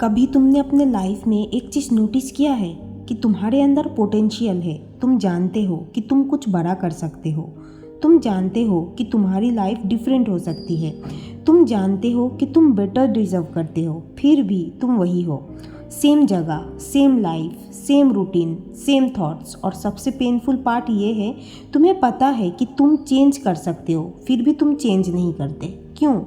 कभी तुमने अपने लाइफ में एक चीज़ नोटिस किया है कि तुम्हारे अंदर पोटेंशियल है। तुम जानते हो कि तुम कुछ बड़ा कर सकते हो। तुम जानते हो कि तुम्हारी लाइफ डिफरेंट हो सकती है। तुम जानते हो कि तुम बेटर डिजर्व करते हो, फिर भी तुम वही हो। सेम जगह, same life, same routine, same thoughts. और सबसे पेनफुल पार्ट ये है, तुम्हें पता है कि तुम चेंज कर सकते हो, फिर भी तुम चेंज नहीं करते। क्यों?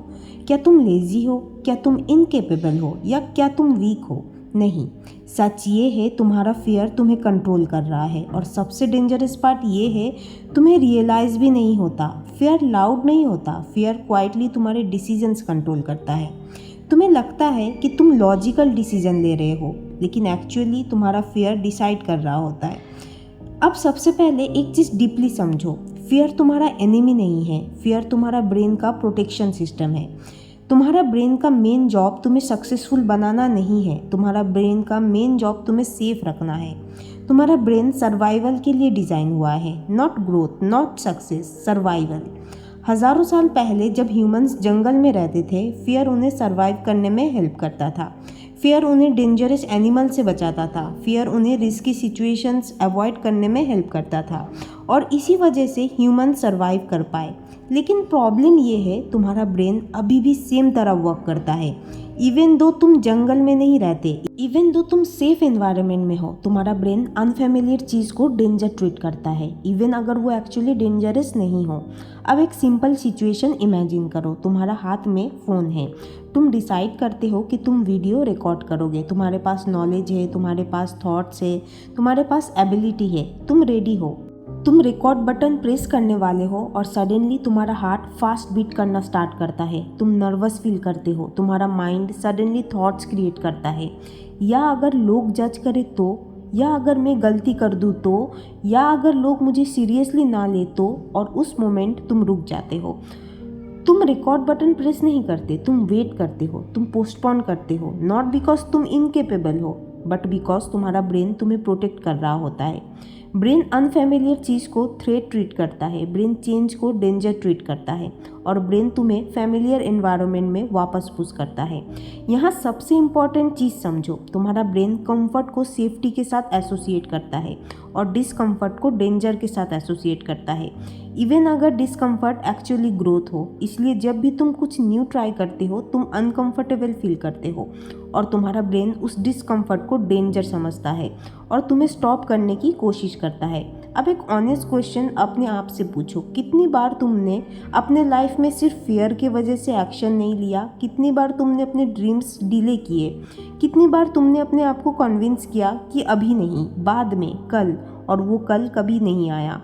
क्या तुम लेज़ी हो? क्या तुम इनकेपेबल हो? या क्या तुम वीक हो? नहीं, सच ये है तुम्हारा फियर तुम्हें कंट्रोल कर रहा है। और सबसे डेंजरस पार्ट ये है, तुम्हें रियलाइज़ भी नहीं होता। फियर लाउड नहीं होता, फियर क्वाइटली तुम्हारे डिसीजंस कंट्रोल करता है। तुम्हें लगता है कि तुम लॉजिकल डिसीजन ले रहे हो, लेकिन एक्चुअली तुम्हारा फियर डिसाइड कर रहा होता है। अब सबसे पहले एक चीज़ डीपली समझो, फियर तुम्हारा एनिमी नहीं है। फियर तुम्हारा ब्रेन का प्रोटेक्शन सिस्टम है। तुम्हारा ब्रेन का मेन जॉब तुम्हें सक्सेसफुल बनाना नहीं है। तुम्हारा ब्रेन का मेन जॉब तुम्हें सेफ रखना है। तुम्हारा ब्रेन सर्वाइवल के लिए डिज़ाइन हुआ है, not growth, not success, survival. हज़ारों साल पहले जब ह्यूमंस जंगल में रहते थे, फियर उन्हें सर्वाइव करने में हेल्प करता था। फियर उन्हें डेंजरस एनिमल से बचाता था। फियर उन्हें रिस्की सिचुएशंस अवॉइड करने में हेल्प करता था, और इसी वजह से ह्यूमन सर्वाइव कर पाए। लेकिन प्रॉब्लम ये है, तुम्हारा ब्रेन अभी भी सेम तरह वर्क करता है। इवन दो तुम जंगल में नहीं रहते, इवन दो तुम सेफ एनवायरनमेंट में हो, तुम्हारा ब्रेन अनफेमिलियर चीज़ को डेंजर ट्रीट करता है, इवन अगर वो एक्चुअली डेंजरस नहीं हो। अब एक सिंपल सिचुएशन इमेजिन करो, तुम्हारा हाथ में फ़ोन है। तुम डिसाइड करते हो कि तुम वीडियो रिकॉर्ड करोगे। तुम्हारे पास नॉलेज है, तुम्हारे पास थॉट्स है, तुम्हारे पास एबिलिटी है, तुम रेडी हो। तुम रिकॉर्ड बटन प्रेस करने वाले हो और सडनली तुम्हारा हार्ट फास्ट बीट करना स्टार्ट करता है। तुम नर्वस फील करते हो, तुम्हारा माइंड सडनली थॉट्स क्रिएट करता है। या अगर लोग जज करें तो, या अगर मैं गलती कर दूँ तो, या अगर लोग मुझे सीरियसली ना ले तो। और उस मोमेंट तुम रुक जाते हो। तुम रिकॉर्ड बटन प्रेस नहीं करते, तुम वेट करते हो, तुम पोस्टपोन करते हो। नॉट बिकॉज तुम इनकेपेबल हो, बट बिकॉज तुम्हारा ब्रेन तुम्हें प्रोटेक्ट कर रहा होता है। ब्रेन अनफेमिलियर चीज़ को थ्रेट ट्रीट करता है, ब्रेन चेंज को डेंजर ट्रीट करता है, और ब्रेन तुम्हें फेमिलियर एनवायरनमेंट में वापस पुश करता है। यहाँ सबसे इम्पॉर्टेंट चीज़ समझो, तुम्हारा ब्रेन कंफर्ट को सेफ्टी के साथ एसोसिएट करता है और डिसकंफर्ट को डेंजर के साथ एसोसिएट करता है, इवन अगर डिसकंफर्ट एक्चुअली ग्रोथ हो। इसलिए जब भी तुम कुछ न्यू ट्राई करते हो, तुम अनकंफर्टेबल फील करते हो, और तुम्हारा ब्रेन उस डिसकंफर्ट को डेंजर समझता है और तुम्हें स्टॉप करने की कोशिश करता है। अब एक ऑनेस्ट क्वेश्चन अपने आप से पूछो, कितनी बार तुमने अपने लाइफ में सिर्फ फियर के वजह से एक्शन नहीं लिया? कितनी बार तुमने अपने ड्रीम्स डिले किए? कितनी बार तुमने अपने आप को कन्विंस किया कि अभी नहीं, बाद में, कल, और वो कल कभी नहीं आया?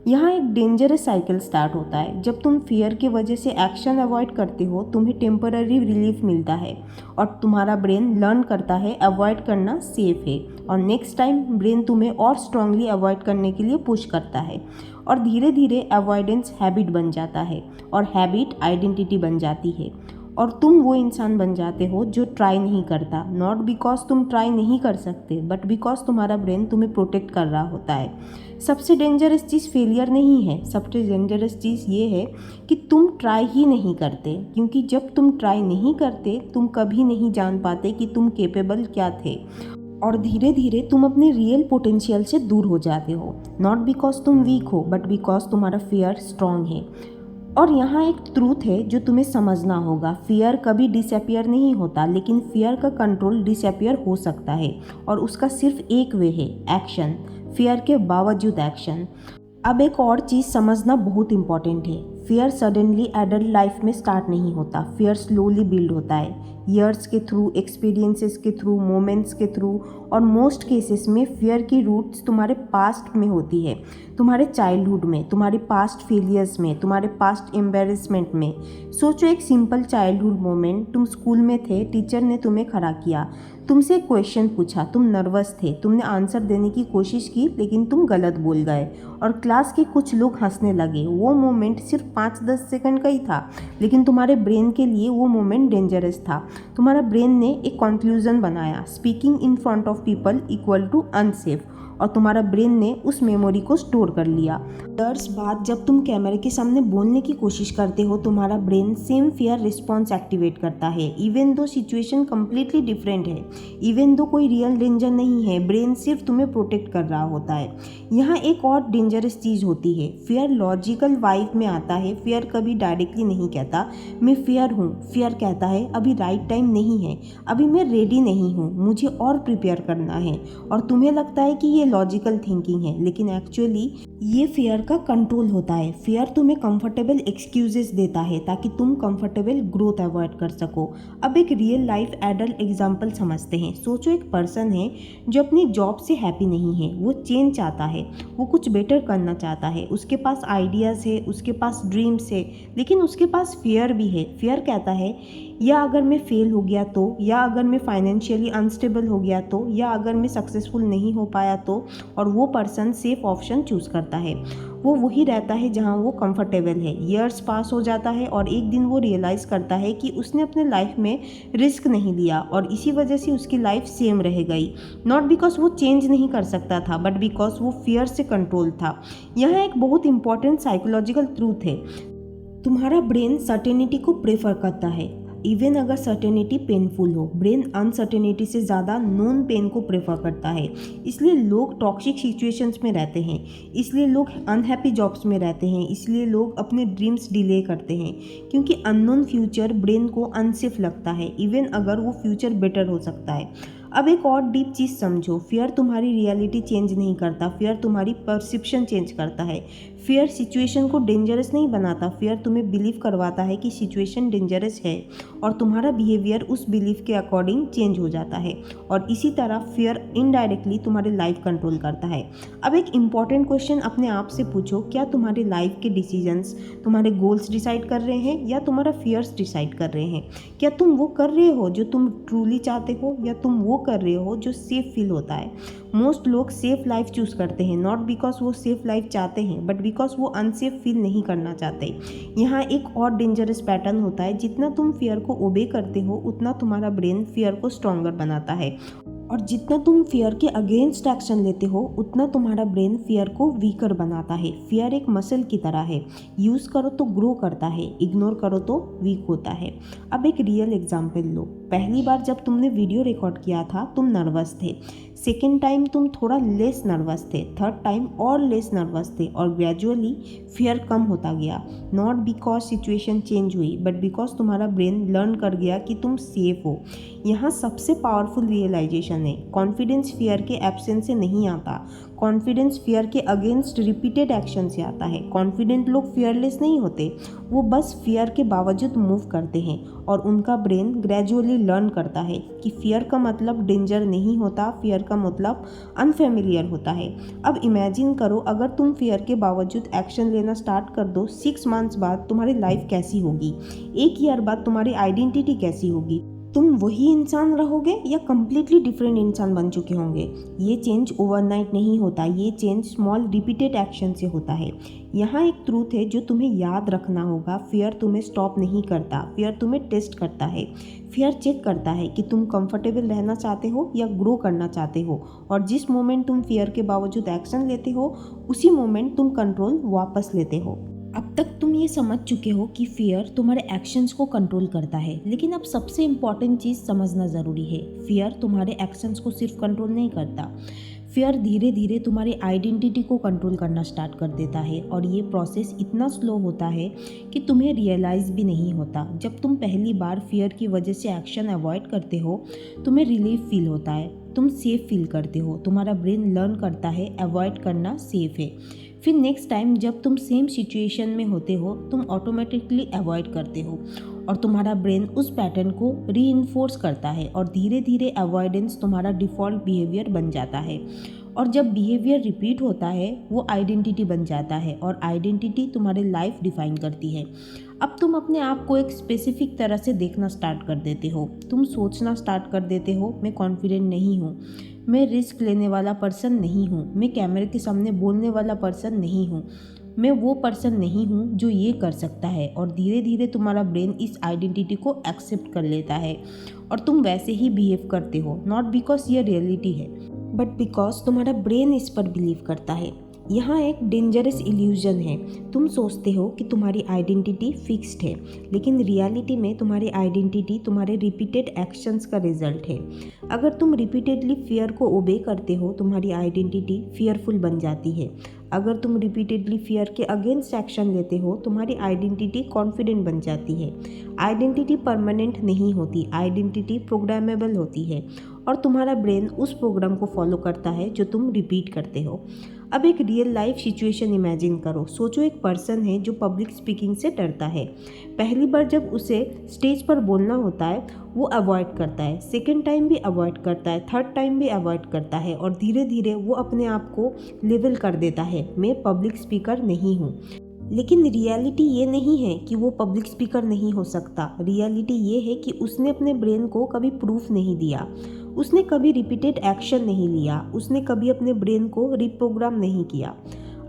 यहाँ एक डेंजरस साइकिल स्टार्ट होता है। जब तुम फियर के वजह से एक्शन अवॉइड करते हो, तुम्हें टेम्पररी रिलीफ मिलता है और तुम्हारा ब्रेन लर्न करता है अवॉइड करना सेफ है, और नेक्स्ट टाइम ब्रेन तुम्हें और स्ट्रांगली अवॉइड करने के लिए पुश करता है, और धीरे धीरे अवॉइडेंस हैबिट बन जाता है, और हैबिट आइडेंटिटी बन जाती है, और तुम वो इंसान बन जाते हो जो ट्राई नहीं करता। नॉट बिकॉज तुम ट्राई नहीं कर सकते, बट बिकॉज तुम्हारा ब्रेन तुम्हें प्रोटेक्ट कर रहा होता है। सबसे डेंजरस चीज़ फेलियर नहीं है, सबसे डेंजरस चीज़ ये है कि तुम ट्राई ही नहीं करते, क्योंकि जब तुम ट्राई नहीं करते, तुम कभी नहीं जान पाते कि तुम केपेबल क्या थे, और धीरे धीरे तुम अपने रियल पोटेंशियल से दूर हो जाते हो। नॉट बिकॉज तुम वीक हो, बट बिकॉज तुम्हारा फियर स्ट्रांग है। और यहाँ एक ट्रूथ है जो तुम्हें समझना होगा, फियर कभी डिसअपियर नहीं होता, लेकिन फियर का कंट्रोल डिसअपियर हो सकता है, और उसका सिर्फ एक वे है, एक्शन। फियर के बावजूद एक्शन। अब एक और चीज़ समझना बहुत इंपॉर्टेंट है, फियर सडनली एडल्ट लाइफ में स्टार्ट नहीं होता, फियर स्लोली बिल्ड होता है, ईयर्स के थ्रू, एक्सपीरियंसेस के थ्रू, मोमेंट्स के थ्रू, और मोस्ट केसेस में फियर की रूट्स तुम्हारे पास्ट में होती है, तुम्हारे चाइल्डहुड में, तुम्हारे पास्ट फेलियर्स में, तुम्हारे पास्ट एम्बेरसमेंट में। सोचो एक सिंपल चाइल्डहुड मोमेंट, तुम स्कूल में थे, टीचर ने तुम्हें खड़ा किया, तुमसे एक क्वेश्चन पूछा, तुम नर्वस थे, तुमने आंसर देने की कोशिश की, लेकिन तुम गलत बोल गए, और क्लास के कुछ लोग हंसने लगे। वो मोमेंट सिर्फ 5-10 सेकंड का ही था, लेकिन तुम्हारे ब्रेन के लिए वो मोमेंट डेंजरस था। तुम्हारा ब्रेन ने एक कंक्लूजन बनाया, speaking in front of people equal to unsafe, और तुम्हारा ब्रेन ने उस मेमोरी को स्टोर कर लिया। इयर्स बाद जब तुम कैमरे के सामने बोलने की कोशिश करते हो, तुम्हारा brain same fear response activate करता है, even though situation completely different है, इवन दो कोई रियल डेंजर नहीं है, ब्रेन सिर्फ तुम्हें प्रोटेक्ट कर रहा होता है। यहाँ एक और डेंजरस चीज़ होती है, फियर लॉजिकल वाइब में आता है। फियर कभी डायरेक्टली नहीं कहता मैं फियर हूँ, फियर कहता है अभी राइट टाइम नहीं है, अभी मैं रेडी नहीं हूँ, मुझे और प्रिपेयर करना है। और तुम्हें लगता है कि ये लॉजिकल थिंकिंग है, लेकिन एक्चुअली ये फियर का कंट्रोल होता है। फियर तुम्हें कंफर्टेबल एक्सक्यूजेस देता है ताकि तुम कंफर्टेबल ग्रोथ अवॉइड कर सको। अब एक रियल लाइफ एडल्ट एग्जांपल समझते हैं। सोचो एक पर्सन है जो अपनी जॉब से हैप्पी नहीं है, वो चेंज चाहता है, वो कुछ बेटर करना चाहता है, उसके पास आइडियाज़ है, उसके पास ड्रीम्स है, लेकिन उसके पास फियर भी है। फियर कहता है या अगर मैं फेल हो गया तो, या अगर मैं फाइनेंशियली अनस्टेबल हो गया तो, या अगर मैं सक्सेसफुल नहीं हो पाया तो। और वो पर्सन सेफ ऑप्शन चूज़ करता है, वो वही रहता है जहाँ वो कंफर्टेबल है। ईयर्स पास हो जाता है और एक दिन वो रियलाइज़ करता है कि उसने अपने लाइफ में रिस्क नहीं लिया और इसी वजह से उसकी लाइफ सेम रह गई। नॉट बिकॉज वो चेंज नहीं कर सकता था, बट बिकॉज वो फियर से कंट्रोल था। यहाँ एक बहुत इंपॉर्टेंट साइकोलॉजिकल ट्रूथ है, तुम्हारा ब्रेन सर्टेनिटी को प्रेफर करता है, इवन अगर सर्टेनिटी पेनफुल हो। ब्रेन अनसर्टेनिटी से ज़्यादा नोन पेन को प्रेफर करता है। इसलिए लोग टॉक्सिक सिचुएशंस में रहते हैं, इसलिए लोग अनहैप्पी जॉब्स में रहते हैं, इसलिए लोग अपने ड्रीम्स डिले करते हैं, क्योंकि अननोन फ्यूचर ब्रेन को अनसेफ लगता है, इवन अगर वो फ्यूचर बेटर हो सकता है। अब एक और डीप चीज़ समझो, फियर तुम्हारी रियलिटी चेंज नहीं करता, फियर तुम्हारी परसेप्शन चेंज करता है। फियर सिचुएशन को डेंजरस नहीं बनाता, फियर तुम्हें बिलीव करवाता है कि सिचुएशन डेंजरस है और तुम्हारा बिहेवियर उस बिलीफ के अकॉर्डिंग चेंज हो जाता है। और इसी तरह फियर इनडायरेक्टली तुम्हारी लाइफ कंट्रोल करता है। अब एक इम्पॉर्टेंट क्वेश्चन अपने आप से पूछो, क्या तुम्हारी लाइफ के डिसीजंस तुम्हारे गोल्स डिसाइड कर रहे हैं या तुम्हारा फियर्स डिसाइड कर रहे हैं? क्या तुम वो कर रहे हो जो तुम ट्रूली चाहते हो या तुम वो कर रहे हो जो सेफ फील होता है? मोस्ट लोग सेफ लाइफ चूज करते हैं, नॉट बिकॉज वो सेफ लाइफ चाहते हैं, बट बिकॉज वो अनसेफ फील नहीं करना चाहते। यहाँ एक और डेंजरस पैटर्न होता है, जितना तुम फियर को ओबे करते हो उतना तुम्हारा ब्रेन फियर को स्ट्रॉन्गर बनाता है, और जितना तुम फियर के अगेंस्ट एक्शन लेते हो उतना तुम्हारा ब्रेन फियर को वीकर बनाता है। फियर एक मसल की तरह है, यूज़ करो तो ग्रो करता है, इग्नोर करो तो वीक होता है। अब एक रियल एग्जांपल लो, पहली बार जब तुमने वीडियो रिकॉर्ड किया था तुम नर्वस थे, सेकेंड टाइम तुम थोड़ा लेस नर्वस थे, थर्ड टाइम और लेस नर्वस थे, और ग्रेजुअली फियर कम होता गया। नॉट बिकॉज सिचुएशन चेंज हुई, बट बिकॉज तुम्हारा ब्रेन लर्न कर गया कि तुम सेफ हो। यहाँ सबसे पावरफुल रियलाइजेशन है, कॉन्फिडेंस फियर के एब्सेंस से नहीं आता, कॉन्फिडेंस फियर के अगेंस्ट रिपीटेड एक्शन से आता है। कॉन्फिडेंट लोग फियरलेस नहीं होते, वो बस फियर के बावजूद मूव करते हैं, और उनका ब्रेन ग्रेजुअली लर्न करता है कि फियर का मतलब डेंजर नहीं होता, फियर का मतलब अनफेमिलियर होता है। अब इमेजिन करो, अगर तुम फियर के बावजूद एक्शन लेना स्टार्ट कर दो, 6 मंथ्स बाद तुम्हारी लाइफ कैसी होगी? 1 ईयर बाद तुम्हारी आइडेंटिटी कैसी होगी? तुम वही इंसान रहोगे या कम्प्लीटली डिफरेंट इंसान बन चुके होंगे? ये चेंज ओवरनाइट नहीं होता, ये चेंज स्मॉल रिपीटेड एक्शन से होता है। यहाँ एक ट्रूथ है जो तुम्हें याद रखना होगा, फियर तुम्हें स्टॉप नहीं करता, फियर तुम्हें टेस्ट करता है। फियर चेक करता है कि तुम कंफर्टेबल रहना चाहते हो या ग्रो करना चाहते हो, और जिस मोमेंट तुम फियर के बावजूद एक्शन लेते हो उसी मोमेंट तुम कंट्रोल वापस लेते हो। अब तक तुम ये समझ चुके हो कि फियर तुम्हारे एक्शंस को कंट्रोल करता है, लेकिन अब सबसे इम्पॉर्टेंट चीज़ समझना ज़रूरी है, फियर तुम्हारे एक्शंस को सिर्फ कंट्रोल नहीं करता, फियर धीरे धीरे तुम्हारी आइडेंटिटी को कंट्रोल करना स्टार्ट कर देता है। और ये प्रोसेस इतना स्लो होता है कि तुम्हें रियलाइज़ भी नहीं होता। जब तुम पहली बार फियर की वजह से एक्शन अवॉइड करते हो, तुम्हें रिलीफ फील होता है, तुम सेफ फील करते हो, तुम्हारा ब्रेन लर्न करता है अवॉइड करना सेफ है। फिर नेक्स्ट टाइम जब तुम सेम सिचुएशन में होते हो, तुम ऑटोमेटिकली अवॉइड करते हो, और तुम्हारा ब्रेन उस पैटर्न को रीइंफोर्स करता है, और धीरे धीरे अवॉइडेंस तुम्हारा डिफ़ॉल्ट बिहेवियर बन जाता है। और जब बिहेवियर रिपीट होता है वो आइडेंटिटी बन जाता है, और आइडेंटिटी तुम्हारी लाइफ डिफाइन करती है। अब तुम अपने आप को एक स्पेसिफिक तरह से देखना स्टार्ट कर देते हो, तुम सोचना स्टार्ट कर देते हो, मैं कॉन्फिडेंट नहीं हूँ, मैं रिस्क लेने वाला पर्सन नहीं हूँ, मैं कैमरे के सामने बोलने वाला पर्सन नहीं हूँ, मैं वो पर्सन नहीं हूँ जो ये कर सकता है। और धीरे धीरे तुम्हारा ब्रेन इस आइडेंटिटी को एक्सेप्ट कर लेता है और तुम वैसे ही बिहेव करते हो, नॉट बिकॉज ये रियलिटी है, बट बिकॉज तुम्हारा ब्रेन इस पर बिलीव करता है। यहाँ एक डेंजरस इल्यूजन है। तुम सोचते हो कि तुम्हारी आइडेंटिटी फिक्स्ड है, लेकिन रियलिटी में तुम्हारी आइडेंटिटी तुम्हारे रिपीटेड एक्शंस का रिजल्ट है। अगर तुम रिपीटेडली फियर को ओबे करते हो, तुम्हारी आइडेंटिटी फियरफुल बन जाती है। अगर तुम रिपीटेडली फियर के अगेंस्ट एक्शन लेते हो, तुम्हारी आइडेंटिटी कॉन्फिडेंट बन जाती है। आइडेंटिटी परमानेंट नहीं होती, आइडेंटिटी प्रोग्रामेबल होती है और तुम्हारा ब्रेन उस प्रोग्राम को फॉलो करता है जो तुम रिपीट करते हो। अब एक रियल लाइफ सिचुएशन इमेजिन करो। सोचो एक पर्सन है जो पब्लिक स्पीकिंग से डरता है। पहली बार जब उसे स्टेज पर बोलना होता है वो अवॉइड करता है, सेकेंड टाइम भी अवॉइड करता है, थर्ड टाइम भी अवॉइड करता है और धीरे धीरे वो अपने आप को लेवल कर देता है, मैं पब्लिक स्पीकर नहीं हूँ। लेकिन रियलिटी ये नहीं है कि वो पब्लिक स्पीकर नहीं हो सकता। रियलिटी ये है कि उसने अपने ब्रेन को कभी प्रूफ नहीं दिया, उसने कभी रिपीटेड एक्शन नहीं लिया, उसने कभी अपने ब्रेन को रिप्रोग्राम नहीं किया।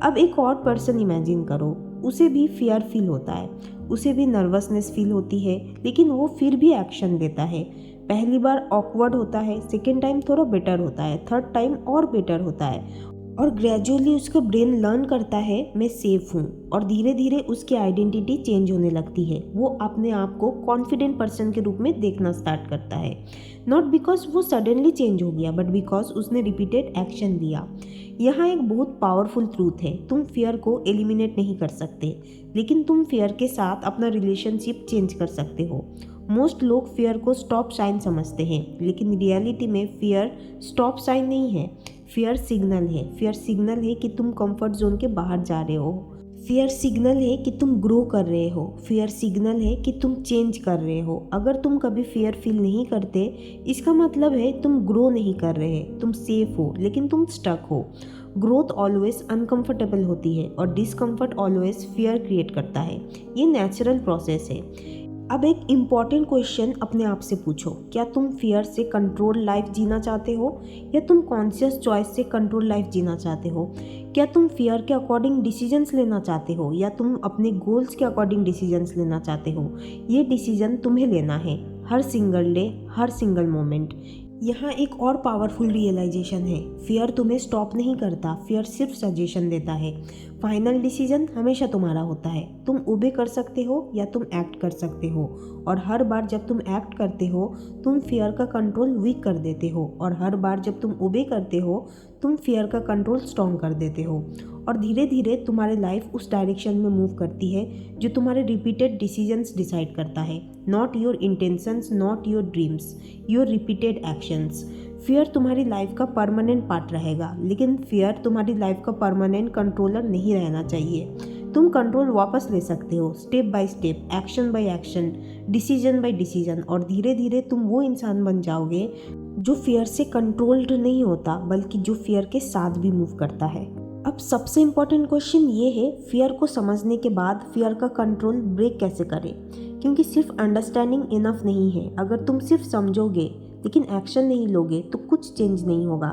अब एक और पर्सन इमेजिन करो, उसे भी फियर फील होता है, उसे भी नर्वसनेस फील होती है, लेकिन वो फिर भी एक्शन लेता है। पहली बार ऑकवर्ड होता है, सेकेंड टाइम थोड़ा बेटर होता है, थर्ड टाइम और बेटर होता है और ग्रेजुअली उसका ब्रेन लर्न करता है मैं सेफ हूँ और धीरे धीरे उसकी आइडेंटिटी चेंज होने लगती है। वो अपने आप को कॉन्फिडेंट पर्सन के रूप में देखना स्टार्ट करता है। नॉट बिकॉज वो सडनली चेंज हो गया, बट बिकॉज उसने रिपीटेड एक्शन लिया। यहाँ एक बहुत पावरफुल ट्रूथ है, तुम फियर को एलिमिनेट नहीं कर सकते, लेकिन तुम फियर के साथ अपना रिलेशनशिप चेंज कर सकते हो। मोस्ट लोग फियर को स्टॉप साइन समझते हैं, लेकिन रियलिटी में फियर स्टॉप साइन नहीं है, फियर सिग्नल है। फियर सिग्नल है कि तुम कंफर्ट जोन के बाहर जा रहे हो, फियर सिग्नल है कि तुम ग्रो कर रहे हो, फियर सिग्नल है कि तुम चेंज कर रहे हो। अगर तुम कभी फियर फील नहीं करते, इसका मतलब है तुम ग्रो नहीं कर रहे, तुम सेफ हो लेकिन तुम स्टक हो। ग्रोथ ऑलवेज अनकंफर्टेबल होती है और डिसकंफर्ट ऑलवेज फियर क्रिएट करता है। ये नेचुरल प्रोसेस है। अब एक इम्पॉर्टेंट क्वेश्चन अपने आप से पूछो, क्या तुम फियर से कंट्रोल लाइफ जीना चाहते हो या तुम कॉन्शियस चॉइस से कंट्रोल लाइफ जीना चाहते हो? क्या तुम फियर के अकॉर्डिंग डिसीजंस लेना चाहते हो या तुम अपने गोल्स के अकॉर्डिंग डिसीजंस लेना चाहते हो? ये डिसीजन तुम्हें लेना है, हर सिंगल डे, हर सिंगल मोमेंट। यहाँ एक और पावरफुल रियलाइजेशन है, फियर तुम्हें स्टॉप नहीं करता, फियर सिर्फ सजेशन देता है। फाइनल डिसीजन हमेशा तुम्हारा होता है। तुम ओबे कर सकते हो या तुम एक्ट कर सकते हो, और हर बार जब तुम एक्ट करते हो तुम फियर का कंट्रोल वीक कर देते हो, और हर बार जब तुम ओबे करते हो तुम फियर का कंट्रोल स्ट्रॉन्ग कर देते हो। और धीरे धीरे तुम्हारी लाइफ उस डायरेक्शन में मूव करती है जो तुम्हारे रिपीटेड डिसीजंस डिसाइड करता है। Not your intentions, not your dreams, your repeated actions. Fear तुम्हारी लाइफ का परमानेंट पार्ट रहेगा, लेकिन फियर तुम्हारी लाइफ का परमानेंट कंट्रोलर नहीं रहना चाहिए। तुम कंट्रोल वापस ले सकते हो, step by step, action by action, decision by decision, और धीरे धीरे तुम वो इंसान बन जाओगे जो फियर से कंट्रोल्ड नहीं होता, बल्कि जो फियर के साथ भी मूव करता है। अब सबसे इम्पोर्टेंट क्वेश्चन ये है, फियर को समझने के बाद फियर का कंट्रोल ब्रेक कैसे करें? क्योंकि सिर्फ अंडरस्टैंडिंग इनफ नहीं है। अगर तुम सिर्फ समझोगे लेकिन एक्शन नहीं लोगे तो कुछ चेंज नहीं होगा।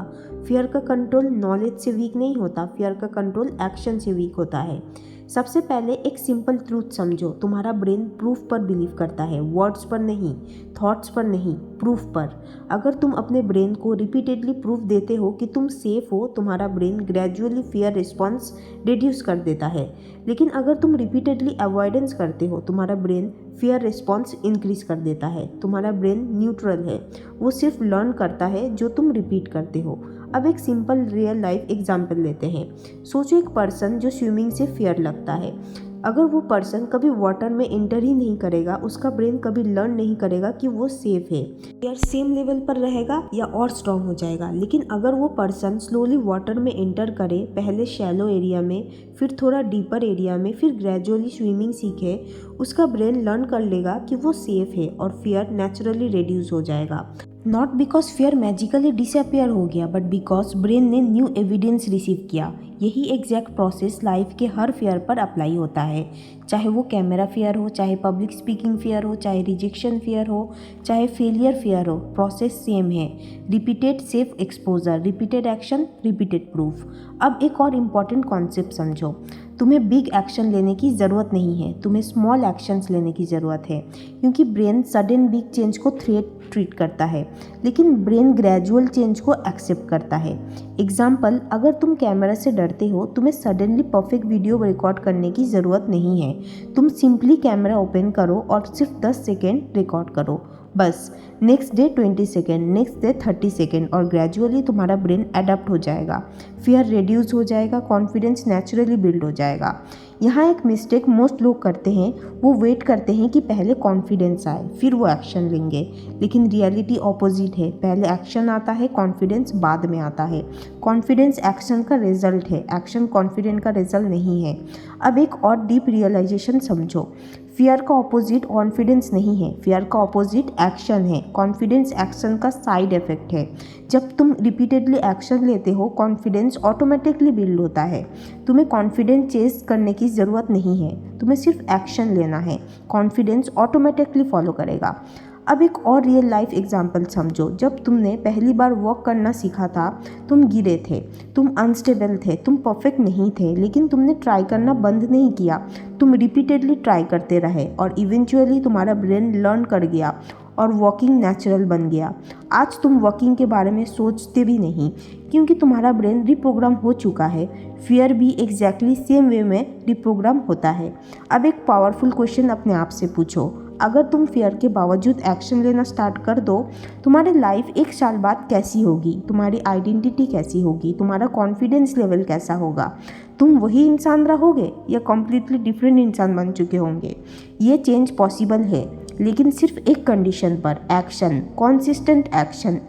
फियर का कंट्रोल नॉलेज से वीक नहीं होता, फियर का कंट्रोल एक्शन से वीक होता है। सबसे पहले एक सिंपल ट्रूथ समझो, तुम्हारा ब्रेन प्रूफ पर बिलीव करता है, वर्ड्स पर नहीं, थॉट्स पर नहीं, प्रूफ पर। अगर तुम अपने ब्रेन को रिपीटेडली प्रूफ देते हो कि तुम सेफ हो, तुम्हारा brain gradually fear response reduce कर देता है। लेकिन अगर तुम रिपीटेडली अवॉइडेंस करते हो, तुम्हारा ब्रेन फियर रिस्पॉन्स इंक्रीज कर देता है। तुम्हारा ब्रेन न्यूट्रल है, वो सिर्फ लर्न करता है जो तुम रिपीट करते हो। अब एक सिंपल रियल लाइफ एग्जाम्पल लेते हैं। सोचो एक पर्सन जो स्विमिंग से फियर लगता है। अगर वो पर्सन कभी वाटर में एंटर ही नहीं करेगा, उसका ब्रेन कभी लर्न नहीं करेगा कि वो सेफ है, फियर सेम लेवल पर रहेगा या और स्ट्रॉन्ग हो जाएगा। लेकिन अगर वो पर्सन स्लोली वाटर में एंटर करे, पहले शैलो एरिया में, फिर थोड़ा डीपर एरिया में, फिर ग्रेजुअली स्विमिंग सीखे, उसका ब्रेन लर्न कर लेगा कि वो सेफ है और फियर नेचुरली रिड्यूस हो जाएगा। Not because fear magically disappear हो गया, बट बिकॉज ब्रेन ने न्यू एविडेंस रिसीव किया। यही एग्जैक्ट प्रोसेस लाइफ के हर फियर पर अप्लाई होता है, चाहे वो कैमरा फियर हो, चाहे पब्लिक स्पीकिंग फियर हो, चाहे रिजेक्शन फियर हो, चाहे फेलियर फियर हो, प्रोसेस सेम है। Repeated safe exposure, repeated action, repeated proof. अब एक और इम्पॉर्टेंट कॉन्सेप्ट समझो। तुम्हें बिग एक्शन लेने की ज़रूरत नहीं है, तुम्हें स्मॉल एक्शंस लेने की ज़रूरत है, क्योंकि ब्रेन सडन बिग चेंज को थ्रेट ट्रीट करता है, लेकिन ब्रेन ग्रेजुअल चेंज को एक्सेप्ट करता है। एग्जाम्पल, अगर तुम कैमरा से डरते हो, तुम्हें सडनली परफेक्ट वीडियो रिकॉर्ड करने की ज़रूरत नहीं है। तुम सिंपली कैमरा ओपन करो और सिर्फ 10 सेकेंड रिकॉर्ड करो, बस। Next day 20 second, next day 30 second, और ग्रेजुअली तुम्हारा ब्रेन अडेप्ट हो जाएगा, फियर रिड्यूस हो जाएगा, कॉन्फिडेंस नेचुरली बिल्ड हो जाएगा। यहाँ एक मिस्टेक मोस्ट लोग करते हैं, वो वेट करते हैं कि पहले कॉन्फिडेंस आए फिर वो एक्शन लेंगे, लेकिन रियलिटी ऑपोजिट है। पहले एक्शन आता है, कॉन्फिडेंस बाद में आता है। कॉन्फिडेंस एक्शन का रिजल्ट है, एक्शन कॉन्फिडेंस का रिजल्ट नहीं है। अब एक और डीप रियलाइजेशन समझो, फियर का ऑपोजिट कॉन्फिडेंस नहीं है, फियर का ऑपोजिट एक्शन है। कॉन्फिडेंस एक्शन का साइड इफेक्ट है। जब तुम रिपीटेडली एक्शन लेते हो, कॉन्फिडेंस ऑटोमेटिकली बिल्ड होता है। तुम्हें कॉन्फिडेंस चेस करने की ज़रूरत नहीं है, तुम्हें सिर्फ एक्शन लेना है, कॉन्फिडेंस ऑटोमेटिकली फॉलो करेगा। अब एक और रियल लाइफ एग्जाम्पल समझो। जब तुमने पहली बार वॉक करना सीखा था, तुम गिरे थे, तुम अनस्टेबल थे, तुम परफेक्ट नहीं थे, लेकिन तुमने ट्राई करना बंद नहीं किया। तुम रिपीटेडली ट्राई करते रहे और इवेंचुअली तुम्हारा ब्रेन लर्न कर गया और वॉकिंग नेचुरल बन गया। आज तुम वॉकिंग के बारे में सोचते भी नहीं, क्योंकि तुम्हारा ब्रेन रिप्रोग्राम हो चुका है। फियर भी एग्जैक्टली सेम वे में रिप्रोग्राम होता है। अब एक पावरफुल क्वेश्चन अपने आप से पूछो, अगर तुम फियर के बावजूद एक्शन लेना स्टार्ट कर दो, तुम्हारी लाइफ 1 साल बाद कैसी होगी? तुम्हारी आइडेंटिटी कैसी होगी? तुम्हारा कॉन्फिडेंस लेवल कैसा होगा? तुम वही इंसान रहोगे या कम्प्लीटली डिफरेंट इंसान बन चुके होंगे? ये चेंज पॉसिबल है, लेकिन सिर्फ एक कंडीशन पर, एक्शन, कॉन्सिस्टेंट एक्शन।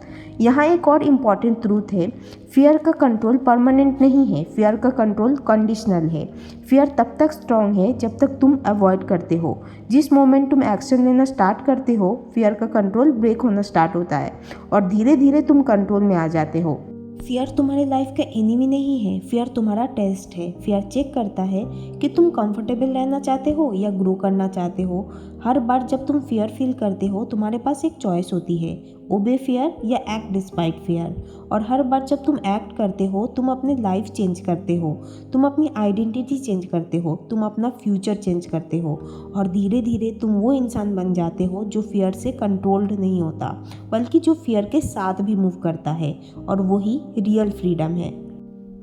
यहाँ एक और इम्पॉर्टेंट ट्रूथ है, फियर का कंट्रोल परमानेंट नहीं है, फियर का कंट्रोल कंडीशनल है। फियर तब तक स्ट्रांग है जब तक तुम अवॉइड करते हो। जिस मोमेंट तुम एक्शन लेना स्टार्ट करते हो, फियर का कंट्रोल ब्रेक होना स्टार्ट होता है और धीरे धीरे तुम कंट्रोल में आ जाते हो। फियर तुम्हारे लाइफ का एनिमी नहीं है, फियर तुम्हारा टेस्ट है। फियर चेक करता है कि तुम कंफर्टेबल रहना चाहते हो या ग्रो करना चाहते हो। हर बार जब तुम फियर फील करते हो, तुम्हारे पास एक चॉइस होती है, ओबे फियर या एक्ट डिस्पाइट फियर। और हर बार जब तुम एक्ट करते हो, तुम अपनी लाइफ चेंज करते हो, तुम अपनी आइडेंटिटी चेंज करते हो, तुम अपना फ्यूचर चेंज करते हो, और धीरे धीरे तुम वो इंसान बन जाते हो जो फियर से कंट्रोल्ड नहीं होता, बल्कि जो फियर के साथ भी मूव करता है, और वही रियल फ्रीडम है।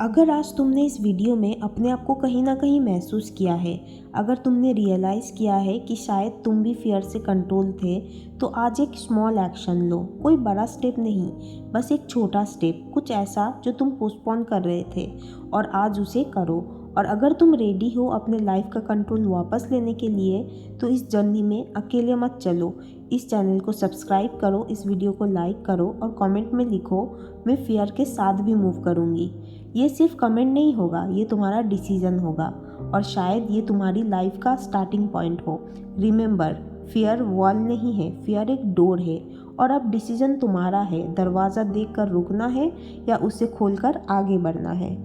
अगर आज तुमने इस वीडियो में अपने आप को कहीं ना कहीं महसूस किया है, अगर तुमने रियलाइज़ किया है कि शायद तुम भी फियर से कंट्रोल थे, तो आज एक स्मॉल एक्शन लो। कोई बड़ा स्टेप नहीं, बस एक छोटा स्टेप, कुछ ऐसा जो तुम पोस्टपोन कर रहे थे, और आज उसे करो। और अगर तुम रेडी हो अपने लाइफ का कंट्रोल वापस लेने के लिए, तो इस जर्नी में अकेले मत चलो। इस चैनल को सब्सक्राइब करो, इस वीडियो को लाइक करो और कमेंट में लिखो, मैं फियर के साथ भी मूव करूँगी। ये सिर्फ कमेंट नहीं होगा, ये तुम्हारा डिसीजन होगा, और शायद ये तुम्हारी लाइफ का स्टार्टिंग पॉइंट हो। रिमेंबर, फियर वॉल नहीं है, फियर एक डोर है, और अब डिसीजन तुम्हारा है। दरवाज़ा देखकर रुकना है या उसे खोलकर आगे बढ़ना है।